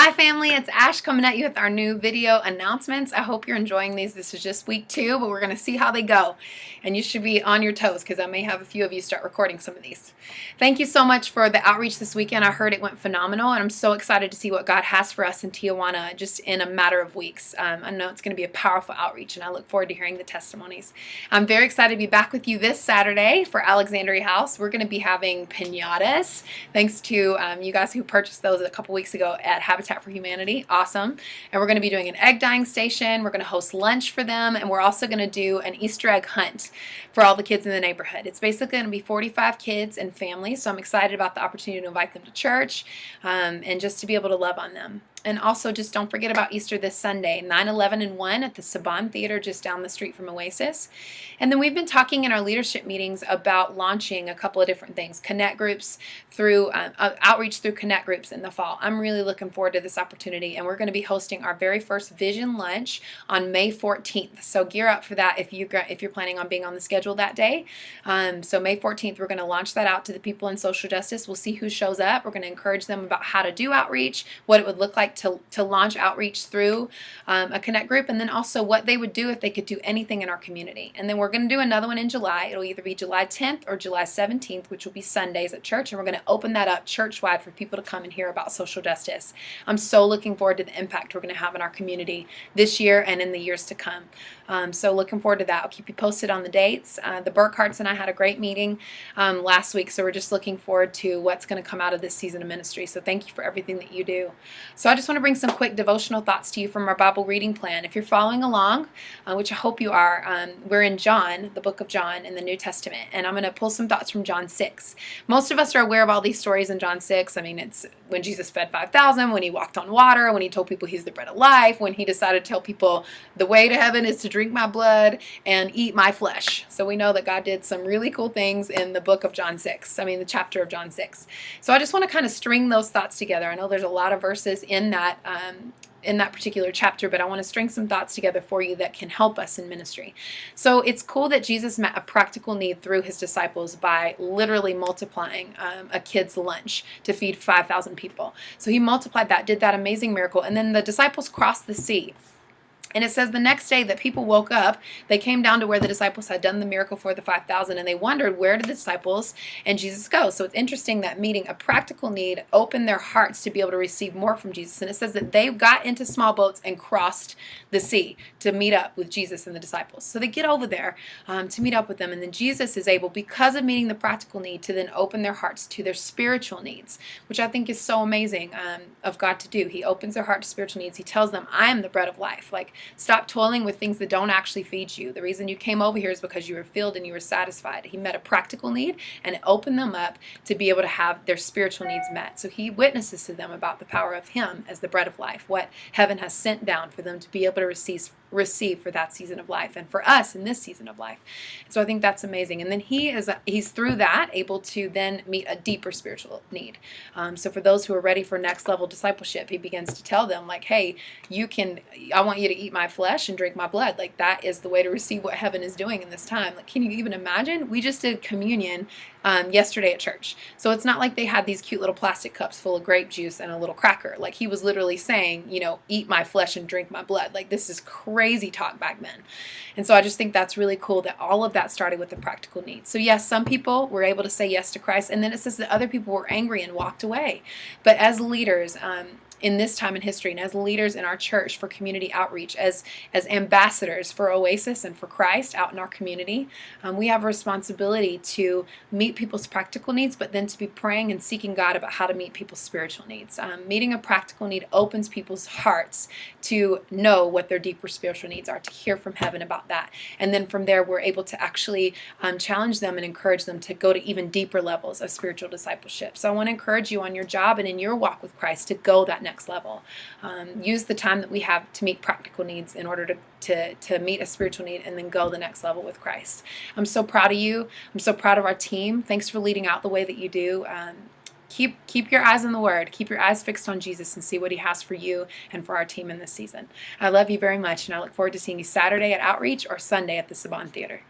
Hi family, it's Ash coming at you with our new video announcements. I hope you're enjoying these. This is just week 2, but we're going to see how they go. And you should be on your toes because I may have a few of you start recording some of these. Thank you so much for the outreach this weekend. I heard it went phenomenal, and I'm so excited to see what God has for us in Tijuana just in a matter of weeks. I know it's going to be a powerful outreach, and I look forward to hearing the testimonies. I'm very excited to be back with you this Saturday for Alexandria House. We're going to be having piñatas, thanks to you guys who purchased those a couple weeks ago at Habitat for Humanity. Awesome. And we're going to be doing an egg dyeing station. We're going to host lunch for them, and we're also going to do an Easter egg hunt for all the kids in the neighborhood. It's basically going to be 45 kids and families, so I'm excited about the opportunity to invite them to church and just to be able to love on them. And also, just don't forget about Easter this Sunday, 9, 11, and 1 at the Saban Theater just down the street from Oasis. And then we've been talking in our leadership meetings about launching a couple of different things, connect groups through, outreach through connect groups in the fall. I'm really looking forward to this opportunity, and we're going to be hosting our very first Vision Lunch on May 14th. So gear up for that if you're planning on being on the schedule that day. So May 14th, we're going to launch that out to the people in social justice. We'll see who shows up. We're going to encourage them about how to do outreach, what it would look like to launch outreach through a connect group, and then also what they would do if they could do anything in our community. And then we're going to do another one in July. It'll either be July 10th or July 17th, which will be Sundays at church, and we're going to open that up church-wide for people to come and hear about social justice. I'm so looking forward to the impact we're going to have in our community this year and in the years to come. So looking forward to that. I'll keep you posted on the dates. The Burkharts and I had a great meeting last week, so we're just looking forward to what's going to come out of this season of ministry. So thank you for everything that you do. So I just want to bring some quick devotional thoughts to you from our Bible reading plan. If you're following along, which I hope you are, we're in John, the book of John in the New Testament, and I'm going to pull some thoughts from John 6. Most of us are aware of all these stories in John 6. I mean, it's when Jesus fed 5,000, when he walked on water, when he told people he's the bread of life, when he decided to tell people the way to heaven is to drink my blood and eat my flesh. So we know that God did some really cool things in the book of John 6. I mean, the chapter of John 6. So I just want to kind of string those thoughts together. I know there's a lot of verses in that particular chapter, but I want to string some thoughts together for you that can help us in ministry. So it's cool that Jesus met a practical need through his disciples by literally multiplying a kid's lunch to feed 5,000 people. So he multiplied that, did that amazing miracle, and then the disciples crossed the sea. And it says the next day that people woke up, they came down to where the disciples had done the miracle for the 5,000, and they wondered, where did the disciples and Jesus go? So it's interesting that meeting a practical need opened their hearts to be able to receive more from Jesus. And it says that they got into small boats and crossed the sea to meet up with Jesus and the disciples. So they get over there to meet up with them, and then Jesus is able, because of meeting the practical need, to then open their hearts to their spiritual needs, which I think is so amazing of God to do. He opens their heart to spiritual needs. He tells them, I am the bread of life. Like, stop toiling with things that don't actually feed you. The reason you came over here is because you were filled and you were satisfied. He met a practical need and it opened them up to be able to have their spiritual needs met. So he witnesses to them about the power of him as the bread of life, what heaven has sent down for them to be able to receive for that season of life and for us in this season of life. So I think that's amazing. And then he's through that able to then meet a deeper spiritual need. So for those who are ready for next level discipleship, he begins to tell them, like, hey, I want you to eat my flesh and drink my blood. Like, that is the way to receive what heaven is doing in this time. Like, can you even imagine? We just did communion yesterday at church. So it's not like they had these cute little plastic cups full of grape juice and a little cracker. Like, he was literally saying, eat my flesh and drink my blood. Like, this is crazy talk back then. And so I just think that's really cool that all of that started with the practical needs. So yes, some people were able to say yes to Christ, and then it says that other people were angry and walked away. But as leaders, in this time in history, and as leaders in our church for community outreach, as ambassadors for Oasis and for Christ out in our community, we have a responsibility to meet people's practical needs, but then to be praying and seeking God about how to meet people's spiritual needs. Meeting a practical need opens people's hearts to know what their deeper spiritual needs are, to hear from heaven about that. And then from there, we're able to actually challenge them and encourage them to go to even deeper levels of spiritual discipleship. So I want to encourage you on your job and in your walk with Christ to go that next level. Use the time that we have to meet practical needs in order to meet a spiritual need and then go the next level with Christ. I'm so proud of you. I'm so proud of our team. Thanks for leading out the way that you do. Keep your eyes on the Word. Keep your eyes fixed on Jesus and see what he has for you and for our team in this season. I love you very much, and I look forward to seeing you Saturday at Outreach or Sunday at the Saban Theater.